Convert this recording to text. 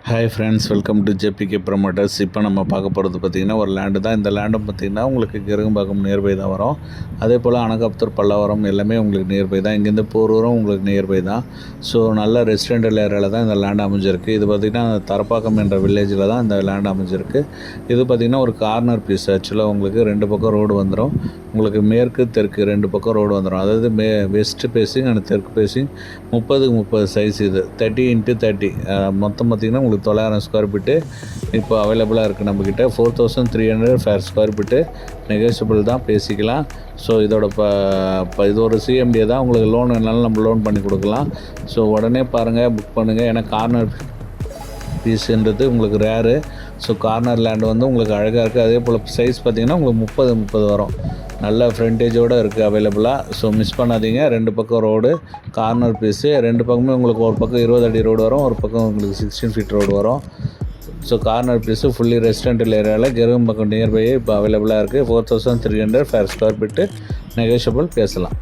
Hi friends, welcome to JBK promoters. இப்போ நம்ம பார்க்க போகிறது பார்த்திங்கன்னா ஒரு லேண்டு தான். இந்த லேண்டும் பார்த்திங்கன்னா உங்களுக்கு கிருகம்பாக்கம் நியர்பை தான் வரும். அதே போல் அனகாபுத்தூர், பல்லாவரம் எல்லாமே உங்களுக்கு நியர்பை தான். இங்கேருந்து போரூரும் உங்களுக்கு நியர்பை தான். ஸோ நல்ல ரெசிடென்டல் ஏரியாவில் தான் இந்த லேண்ட் அமைஞ்சிருக்கு. இது பார்த்திங்கன்னா தரப்பாக்கம் என்ற வில்லேஜில் தான் இந்த லேண்ட் அமைஞ்சிருக்கு. இது பார்த்திங்கன்னா ஒரு கார்னர் பீஸ். ஆக்சுவலாக உங்களுக்கு ரெண்டு பக்கம் ரோடு வந்துடும். உங்களுக்கு மேற்கு தெற்கு ரெண்டு பக்கம் ரோடு வந்துடும். அதாவது வெஸ்ட் பேசிங் அண்ட் தெற்கு பேசிங் 30x30 சைஸ். இது 30x30 மொத்தம் பார்த்திங்கன்னா உங்களுக்கு 900 ஸ்கொயர் ஃபீட்டு இப்போ அவைலபிளாக இருக்குது நம்மக்கிட்ட. 4300 ஃபேர் ஸ்கொயர் ஃபீட்டு நெகோசியபிள் தான், பேசிக்கலாம். ஸோ இதோட இது ஒரு சிஎம்டிஏ தான். உங்களுக்கு லோன் வேணாலும் நம்ம லோன் பண்ணி கொடுக்கலாம். ஸோ உடனே பாருங்கள், புக் பண்ணுங்கள். ஏன்னா கார்னர் பீஸுன்றது உங்களுக்கு ரேரு. ஸோ கார்னர் லேண்டு வந்து உங்களுக்கு அழகாக இருக்குது. அதே போல் சைஸ் பார்த்திங்கன்னா உங்களுக்கு 30x30 வரும். நல்ல ஃப்ரண்டேஜோடு இருக்குது அவைலபிளாக. ஸோ மிஸ் பண்ணாதீங்க. ரெண்டு பக்கம் ரோடு, கார்னர் பீஸு. ரெண்டு பக்கமே உங்களுக்கு ஒரு பக்கம் 20 அடி ரோடு வரும், ஒரு பக்கம் உங்களுக்கு 16 ஃபீட் ரோடு வரும். So corner piece fully residential ஏரியாவில் கிருகம்பாக்கம் நியர்பை இப்போ அவைலபிளாக இருக்குது. 4300 ஃபேர் ஸ்கொயர் ஃபீட்டு நெகோஷியபிள், பேசலாம்.